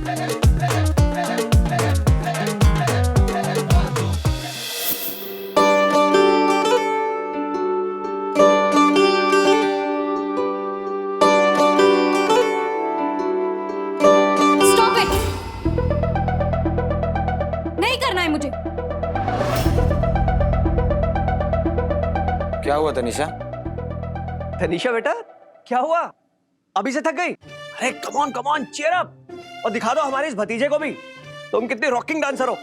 Stop it, नहीं करना है मुझे। क्या हुआ तनिषा? तनिषा बेटा, क्या हुआ? अभी से थक गई? अरे कम ऑन चीयर अप और दिखा दो हमारे इस भतीजे को भी तुम कितनी रॉकिंग डांसर हो।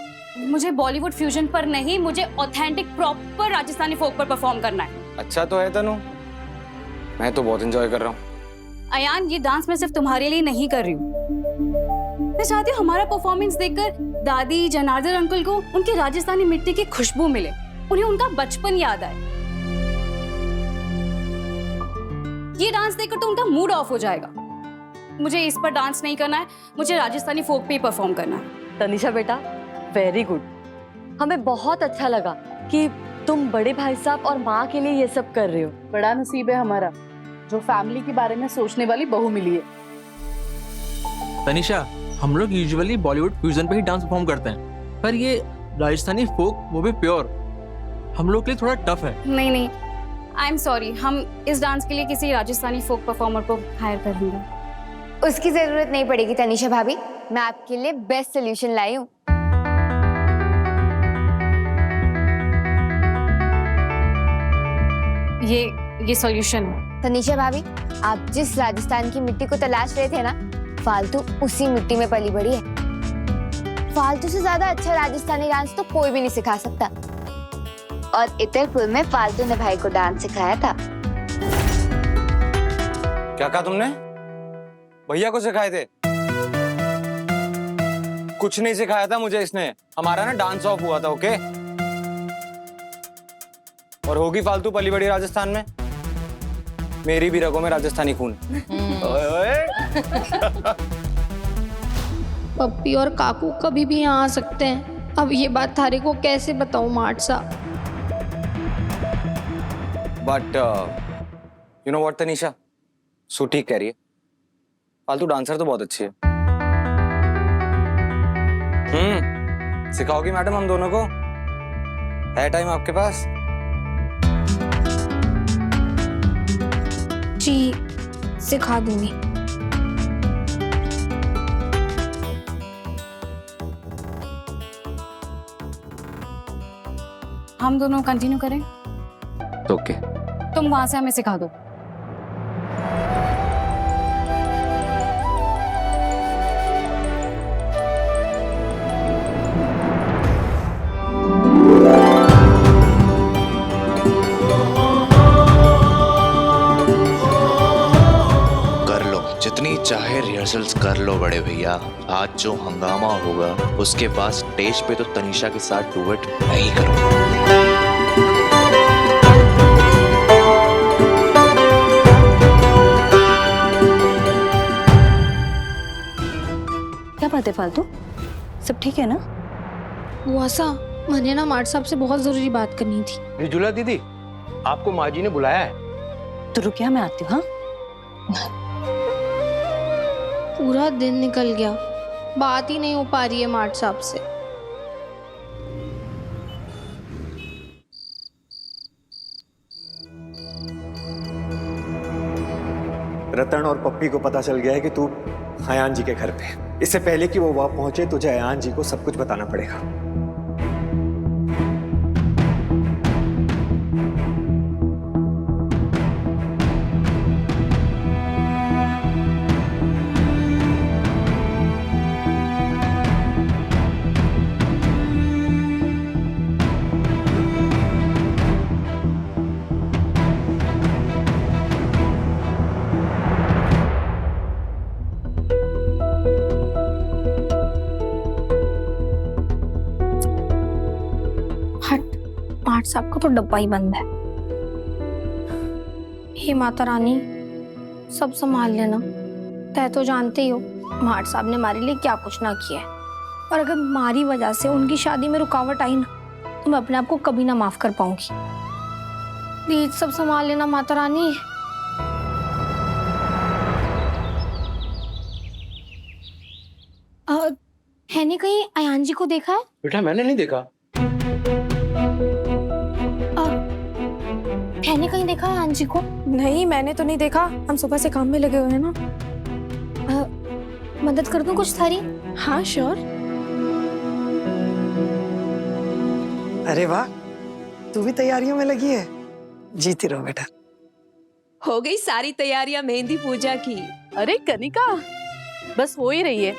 मुझे बॉलीवुड फ्यूजन पर नहीं, मुझे ऑथेंटिक प्रॉपर राजस्थानी फोक पर परफॉर्म करना है। अच्छा तो है तनु, मैं तो बहुत एंजॉय कर रहा हूँ। अयान, ये डांस मैं सिर्फ तुम्हारे लिए नहीं कर रही हूँ। मैं चाहती हूँ हमारा परफॉर्मेंस देखकर दादी, जनार्दन अंकल को उनकी राजस्थानी मिट्टी की खुशबू मिले, उन्हें उनका बचपन याद आए। ये डांस देखकर तो उनका मूड ऑफ हो जाएगा। मुझे इस पर डांस नहीं करना है, मुझे राजस्थानी फोक पे परफॉर्म करना है। तनिषा बेटा, वेरी गुड। हमें बहुत अच्छा लगा कि तुम बड़े भाई साहब और माँ के लिए ये सब कर रहे हो। बड़ा नसीब है हमारा जो फैमिली के बारे में सोचने वाली बहू मिली है। तनिषा, हम लोग यूजुअली बॉलीवुड फ्यूजन पे ही डांस परफॉर्म करते हैं, पर ये राजस्थानी फोक, वो भी प्योर, हम लोग के लिए थोड़ा टफ है। नहीं नहीं, आई एम सॉरी, हम इस डांस के लिए किसी राजस्थानी फोक परफॉर्मर को हायर कर लेंगे। उसकी जरूरत नहीं पड़ेगी तनिषा भाभी, मैं आपके लिए बेस्ट सोल्यूशन लाई हूँ। ये सॉल्यूशन है। तनिषा भाभी, आप जिस राजस्थान की मिट्टी को तलाश रहे थे ना, फालतू उसी मिट्टी में पली बड़ी है। फालतू से ज्यादा अच्छा राजस्थानी डांस तो कोई भी नहीं सिखा सकता। और इतरपुर में फालतू ने भाई को डांस सिखाया था। क्या कहा तुमने? भैया को सिखाए थे? कुछ नहीं सिखाया था मुझे इसने, हमारा ना डांस ऑफ हुआ था। ओके, और होगी फालतू पली बड़ी राजस्थान में। मेरी भी रगों में राजस्थानी खून है। पप्पी और काकू कभी भी यहाँ आ सकते हैं। अब ये बात थारे को कैसे बताऊं मार्ट साहब? But you know what Tanisha, so ठीक कह रही है, फालतू डांसर तो बहुत अच्छी है। सिखाओगी मैडम हम दोनों को? है टाइम आपके पास? जी, सिखा दूंगी। हम दोनों कंटिन्यू करें? ओके। तुम वहां से हमें सिखा दो। जितनी चाहे रिहर्सल्स कर लो बड़े भैया, आज जो हंगामा होगा उसके बाद स्टेज पे तो तनिषा के साथ डुएट नहीं करूंगा। क्या बात है फालतू? सब ठीक है ना? वासा, मैंने ना मार्ट साहब से बहुत जरूरी बात करनी थी। रिजुला दीदी, आपको माँ जी ने बुलाया है। तो रुकिया, मैं आती हूँ। हाँ, पूरा दिन निकल गया, बात ही नहीं हो पा रही है मार्ट साहब से। रतन और पप्पी को पता चल गया है कि तू अयान जी के घर पे है। इससे पहले कि वो वहां पहुंचे, तुझे अयान जी को सब कुछ बताना पड़ेगा। मार्ट साहब का तो डब्बा ही बंद है। हे माता रानी, सब संभाल लेना। तय तो जानते ही हो मार्ट साहब ने हमारे लिए क्या कुछ ना किया है, और अगर हमारी वजह से उनकी शादी में रुकावट आई ना, तो मैं अपने आप को कभी ना माफ कर पाऊंगी। प्लीज सब संभाल लेना माता रानी। मैंने कहीं अयान जी को देखा है? बेटा मैंने नहीं देखा। मैंने कहीं देखा है अयान जी को? नहीं, मैंने तो नहीं देखा। हम सुबह से काम में लगे हुए हैं ना। मदद कर दूं कुछ थारी? हाँ श्योर। अरे वाह, तू भी तैयारियों में लगी है। जीती रहो बेटा। हो गई सारी तैयारियां मेहंदी पूजा की। अरे कनिका, बस हो ही रही है।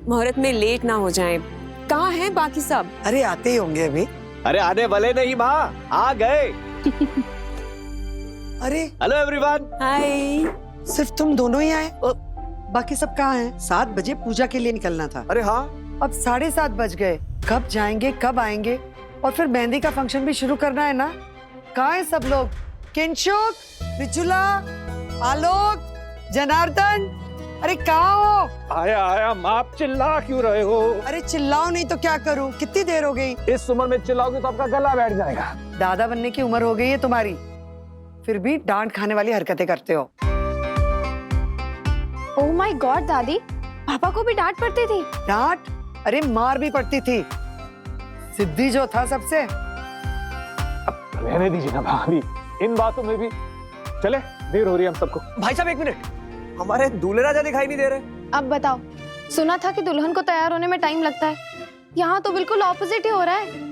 मुहूर्त में लेट ना हो जाएं। कहाँ हैं बाकी सब? अरे आते ही होंगे अभी। अरे आने वाले नहीं माँ, आ गए। अरे हेलो एवरीवन। हाय। सिर्फ तुम दोनों ही आए? बाकी सब कहाँ हैं? 7 बजे पूजा के लिए निकलना था। अरे हाँ, अब 7:30 बज गए। कब जाएंगे, कब आएंगे? और फिर मेहंदी का फंक्शन भी शुरू करना है ना। कहाँ है सब लोग? किंशुक, विजुला, आलोक, जनार्दन, अरे कहाँ हो? आया आया। माँ आप चिल्ला क्यों रहे हो? अरे चिल्लाओ नहीं तो क्या करूँ? कितनी देर हो गई? इस उम्र में चिल्लाओगे तो आपका गला बैठ जाएगा। दादा बनने की उम्र हो गई है तुम्हारी, फिर भी डांट खाने वाली हरकतें करते हो। ओह माय गॉड दादी, पापा को भी डांट पड़ती थी? डांट? अरे मार भी पड़ती थी। सिद्धि जो था सबसे। अब रहने दीजिए ना भाभी, इन बातों में भी। चले, देर हो रही है हम सबको। भाई साहब 1 मिनट, हमारे दूल्हे राजा दिखाई नहीं दे रहे। अब बताओ, सुना था कि दुल्हन को तैयार होने में टाइम लगता है, यहाँ तो बिल्कुल ऑपोजिट ही हो रहा है।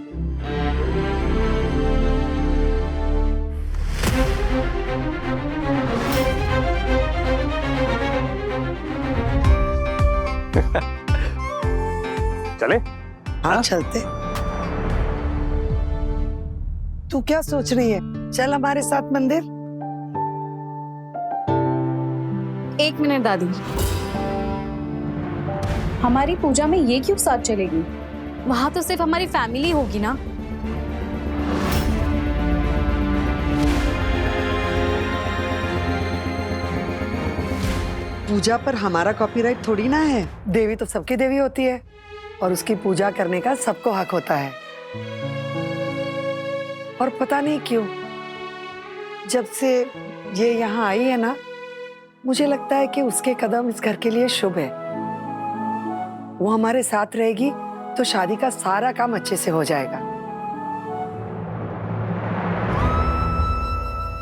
चले? हाँ चलते। तू क्या सोच रही है? चल हमारे साथ मंदिर। 1 मिनट दादी, हमारी पूजा में ये क्यों साथ चलेगी? वहां तो सिर्फ हमारी फैमिली होगी ना। पूजा पर हमारा कॉपीराइट थोड़ी ना है। देवी तो सबकी देवी होती है और उसकी पूजा करने का सबको हक होता है। और पता नहीं क्यों जब से ये यहाँ आई है ना, मुझे लगता है कि उसके कदम इस घर के लिए शुभ है। वो हमारे साथ रहेगी तो शादी का सारा काम अच्छे से हो जाएगा।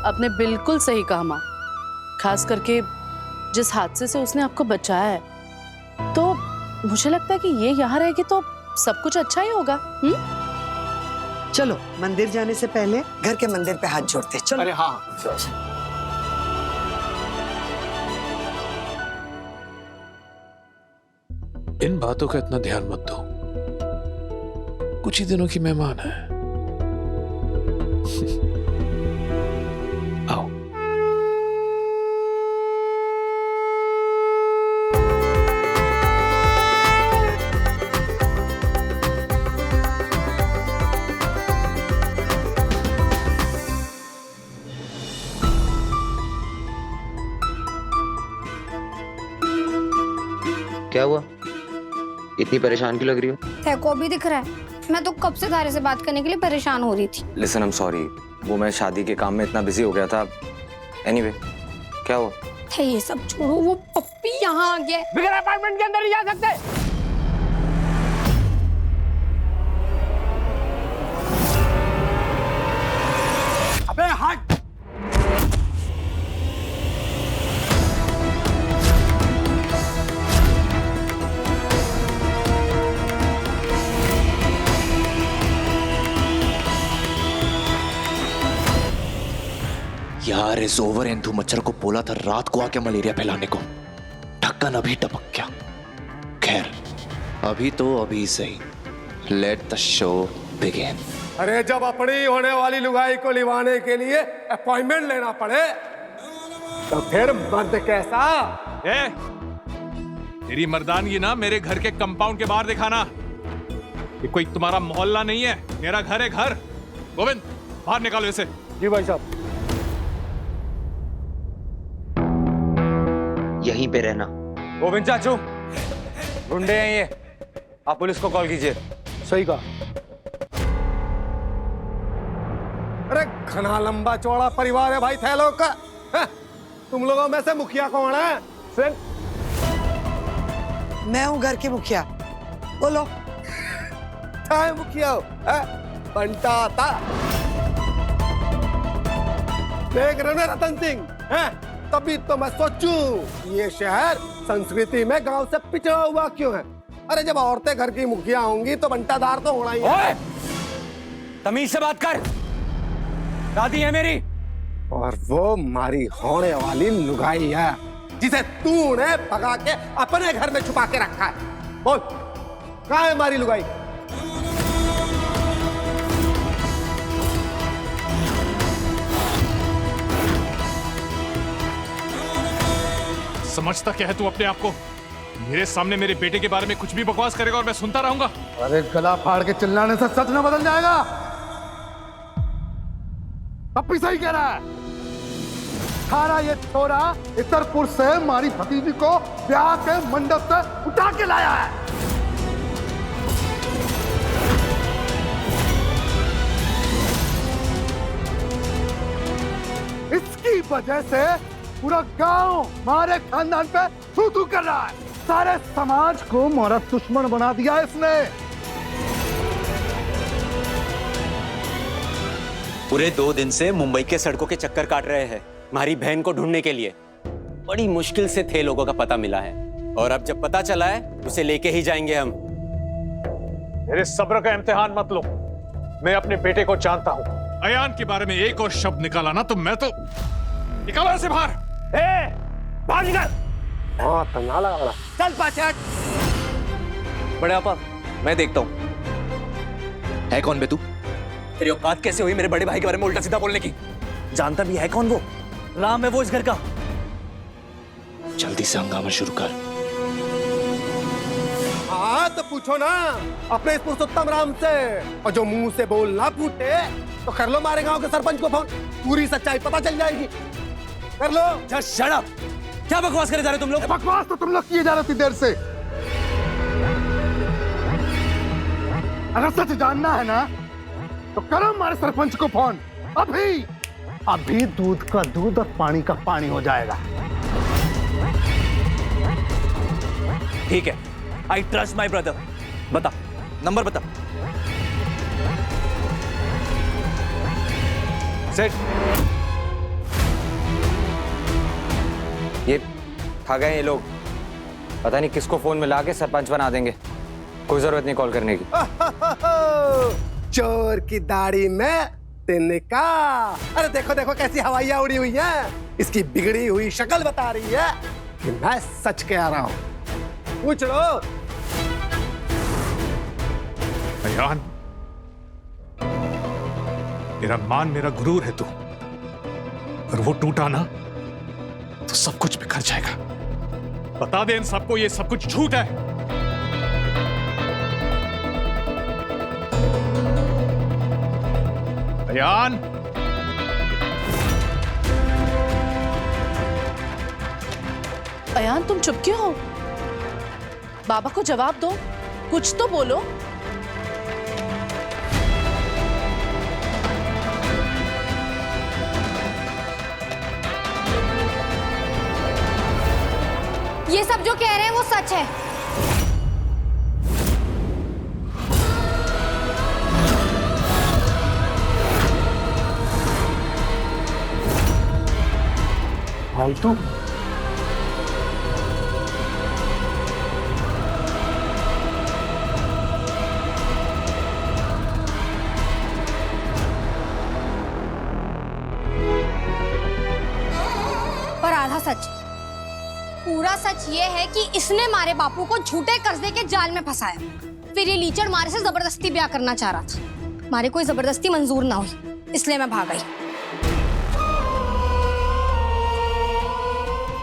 आपने बिल्कुल सही कहा माँ, खास करके जिस हादसे से उसने आपको बचाया है। तो मुझे लगता है कि ये यहाँ रहेगी तो सब कुछ अच्छा ही होगा। चलो मंदिर जाने से पहले घर के मंदिर पे हाथ जोड़ते। चलो। अरे हाँ, इन बातों का इतना ध्यान मत दो, कुछ ही दिनों की मेहमान है। आओ। क्या हुआ? इतनी परेशान क्यों लग रही हो? तेरे को भी दिख रहा है, मैं तो कब से तारे से बात करने के लिए परेशान हो रही थी। लिसन, आई एम सॉरी, वो मैं शादी के काम में इतना बिजी हो गया था। एनीवे, क्या हुआ? ये सब छोड़ो, वो पप्पी यहाँ आ गया। बिगर अपार्टमेंट के अंदर नहीं जा सकते। अबे हट। यार इस ओवर एंथू मच्छर को बोला था रात को आके मलेरिया फैलाने को, ढक्कन अभी टपक गया। खैर अभी तो अभी सही, लेट द शो बिगिन। अरे जब अपनी होने वाली लुगाई को लिवाने के लिए अपॉइंटमेंट लेना पड़े तो फिर मर्द कैसा? तेरी मर्दानगी ना मेरे घर के कंपाउंड के बाहर दिखाना। ये कोई तुम्हारा मोहल्ला नहीं है, मेरा घर है घर। गोविंद बाहर निकालो इसे। जी भाई साहब। यहीं पे रहना। गोविंद चाचू, गुंडे हैं ये, आप पुलिस को कॉल कीजिए। सही कहा। अरे घना लंबा चौड़ा परिवार है भाई थे लोग का। तुम लोगों में से मुखिया कौन है? मैं हूँ घर की मुखिया, बोलो। चाहे मुखिया हो, बंटा था। देख रहे हो ना रतन सिंह, तभी तो मैं सोचूं ये शहर संस्कृति में गांव से पिछड़ा हुआ क्यों है। अरे जब औरतें घर की मुखिया होंगी तो बंटादार तो होना ही है। तमीज से बात कर, दादी है मेरी। और वो मारी होने वाली लुगाई है जिसे तूने भगा के अपने घर में छुपा के रखा है। बोल, कहाँ है मारी लुगाई? समझता क्या है तू अपने आप को? मेरे सामने मेरे बेटे के बारे में कुछ भी बकवास करेगा और मैं सुनता रहूंगा? अरे गला फाड़ के चिल्लाने से सच न बदल जाएगा। पप्पी सही कह रहा है। थारा ये छोरा इतरपुर से हमारी भतीजी को ब्याह के मंडप से उठा के लाया है। इसकी वजह से पूरा गांव हमारे खानदान पे थू-थू कर रहा है। सारे समाज को हमारा दुश्मन बना दिया इसने। पूरे 2 दिन से मुंबई के सड़कों के चक्कर काट रहे हैं हमारी बहन को ढूंढने के लिए। बड़ी मुश्किल से थे लोगों का पता मिला है, और अब जब पता चला है उसे लेके ही जाएंगे हम। मेरे सब्र का इम्तिहान मत लो, मैं अपने बेटे को जानता हूं। अयान के बारे में एक और शब्द निकाला ना तो मैं तो निकाला से बाहर। बाहर निकल। हाँ, तना लगा। चल पाचट। बड़े आपा, मैं देखता हूँ। है कौन बे तू? तेरी औकात कैसे हुई मेरे बड़े भाई के बारे में उल्टा सीधा बोलने की? जानता भी है कौन वो? राम है वो इस घर का। जल्दी से हंगामा शुरू कर। हाँ तो पूछो ना अपने इस पुरुषोत्तम राम से, और जो मुंह से बोल ना फूटे तो कर लो मारे गांव के सरपंच को फोन, पूरी सच्चाई पता चल जाएगी। कर लो। Just shut up. क्या बकवास करे जा रहे तुम लोग? बकवास तो तुम लोग किए जा रहे थे देर से। अगर सच जानना है ना तो करो हमारे सरपंच को फोन अभी। अभी दूध का दूध और पानी का पानी हो जाएगा। ठीक है, आई ट्रस्ट माई ब्रदर। बता, नंबर बता। सेट। ये खा गए ये लोग, पता नहीं किसको फोन में लाके सरपंच बना देंगे। कोई जरूरत नहीं कॉल करने की। चोर की दाढ़ी में तिनका। अरे देखो देखो कैसी हवाइयां उड़ी हुई हैं। इसकी बिगड़ी हुई शक्ल बता रही है कि मैं सच कह रहा हूं। पूछ लो। अयान, मेरा मान, मेरा गुरूर है तू, अगर वो टूटा ना तो सब कुछ बिखर जाएगा। बता दे इन सबको ये सब कुछ झूठ है। अयान, अयान तुम चुप क्यों हो? बाबा को जवाब दो, कुछ तो बोलो। ये सब जो कह रहे हैं वो सच है। फालतू। पर आधा सच। पूरा सच ये है कि इसने मारे बापू को झूठे कर्जे के जाल में फंसाया। फिर ये लीचड़ मारे से जबरदस्ती ब्याह करना चाह रहा था। मारे कोई जबरदस्ती मंजूर ना हुई, इसलिए मैं भाग गई।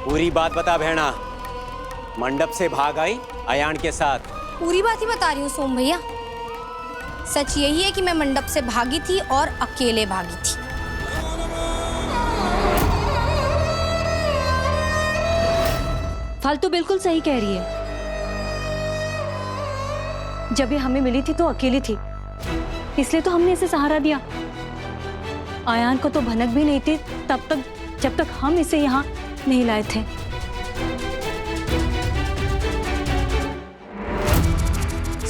पूरी बात बता बहना। मंडप से भाग आई अयान के साथ? पूरी बात ही बता रही हूँ सोम भैया। सच यही है कि मैं मंडप से भागी थी और अकेले भागी थी। फालतू बिल्कुल सही कह रही है। जब ये हमें मिली थी तो अकेली थी, इसलिए तो हमने इसे सहारा दिया। आयान को तो भनक भी नहीं थी तब तक जब तक हम इसे यहाँ नहीं लाए थे।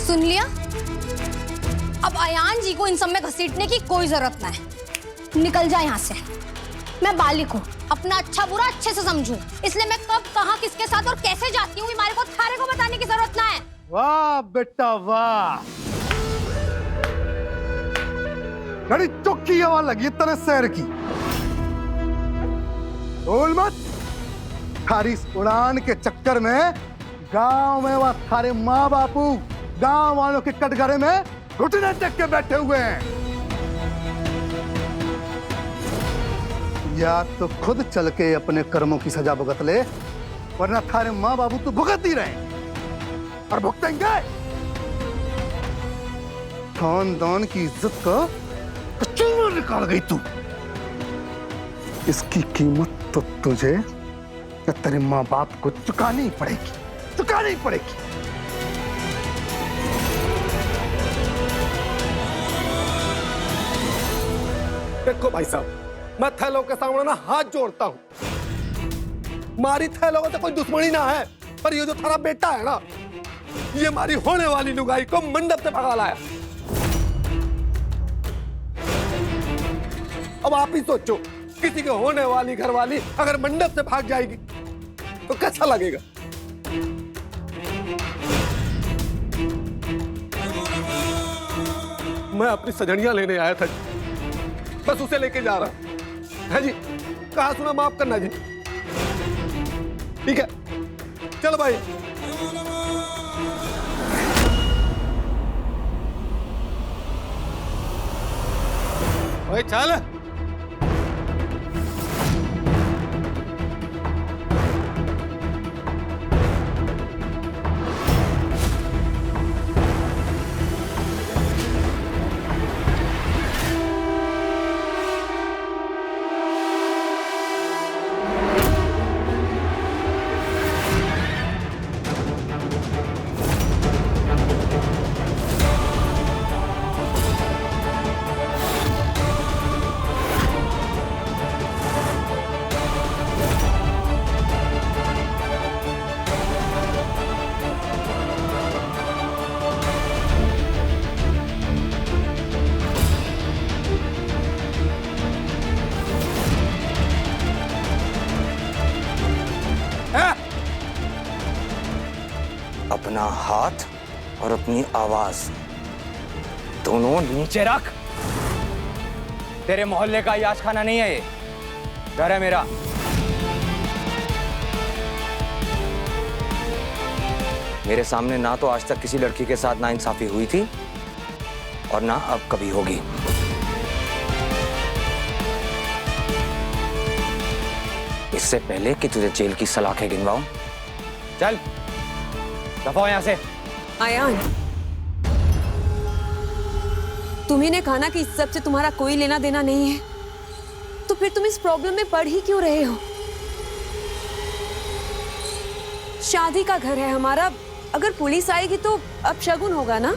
सुन लिया? अब अयान जी को इन सब में घसीटने की कोई जरूरत ना है। निकल जा यहाँ से। मैं बालिक हूँ, अपना अच्छा बुरा अच्छे से समझूं, इसलिए मैं कब कहाँ किसके साथ और कैसे जाती हूँ हमारे को थारे को बताने की जरूरत ना है। वाह बेटा वाह, बड़ी चौकी हवा लगी तेरे शहर की। बोल मत, थारी इस उड़ान के चक्कर में गांव में वह थारे माँ बापू गांव वालों के कटघरे में घुटने टेक के बैठे हुए हैं। या तो खुद चल के अपने कर्मों की सजा भुगत ले, वरना थारे माँ बाबू तो भुगत ही रहे और भुगतेंगे। खानदान की इज्जत का चूर निकाल गई तू। इसकी कीमत तो तुझे या तेरे माँ बाप को चुकानी पड़ेगी, चुकानी पड़ेगी। देखो भाई साहब, मैं थैलों के सामने ना हाथ जोड़ता हूं। मारी थैलों से कोई दुश्मनी ना है, पर ये जो थारा बेटा है ना, ये हमारी होने वाली लुगाई को मंडप से भगा लाया। अब आप ही सोचो, किसी के होने वाली घरवाली अगर मंडप से भाग जाएगी तो कैसा लगेगा? मैं अपनी सजनियां लेने आया था, बस उसे लेके जा रहा है जी। कहा सुना माफ करना जी। ठीक है, चलो भाई। ओए चल। अपना हाथ और अपनी आवाज दोनों नीचे रख। तेरे मोहल्ले का याच खाना नहीं है ये, घर है मेरा। मेरे सामने ना तो आज तक किसी लड़की के साथ नाइंसाफी हुई थी और ना अब कभी होगी। इससे पहले कि तुझे जेल की सलाखें गिनवाऊं, चल दफा हो यहां से। आयान, तुम्ही ने कहा ना कि इस सब से तुम्हारा कोई लेना देना नहीं है, तो फिर तुम इस प्रॉब्लम में पड़ ही क्यों रहे हो? शादी का घर है हमारा, अगर पुलिस आएगी तो अब शगुन होगा ना।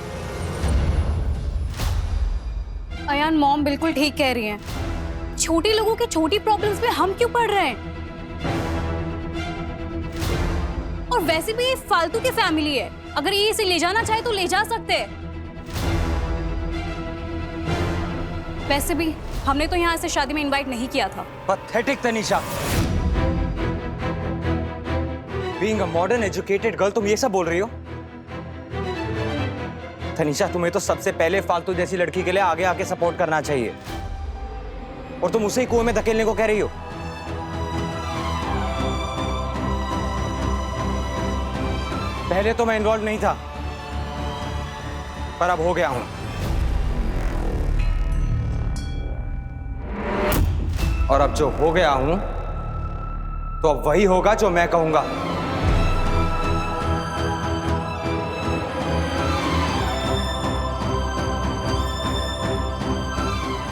अयान, मॉम बिल्कुल ठीक कह रही हैं। छोटे लोगों के छोटी प्रॉब्लम्स में हम क्यों पड़ रहे हैं? और वैसे भी ये फालतू की फैमिली है, अगर ये इसे ले जाना चाहे तो ले जा सकते हैं। वैसे भी हमने तो यहाँ इसे शादी में इनवाइट नहीं किया था। Pathetic Tanisha, being a modern educated girl तुम ये सब बोल रही हो? तनीषा, तुम्हें तो सबसे पहले फालतू जैसी लड़की के लिए आगे आके सपोर्ट करना चाहिए, और तुम उसे ही कुएं में धकेलने को कह रही हो। पहले तो मैं इन्वॉल्व नहीं था, पर अब हो गया हूं। और अब जो हो गया हूं तो अब वही होगा जो मैं कहूंगा।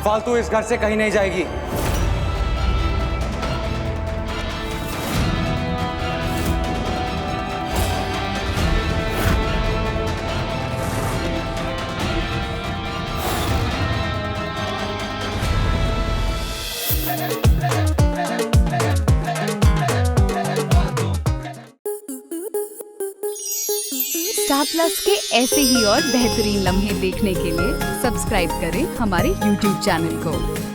फालतू इस घर से कहीं नहीं जाएगी। स्टार प्लस के ऐसे ही और बेहतरीन लम्हे देखने के लिए सब्सक्राइब करें हमारे YouTube चैनल को।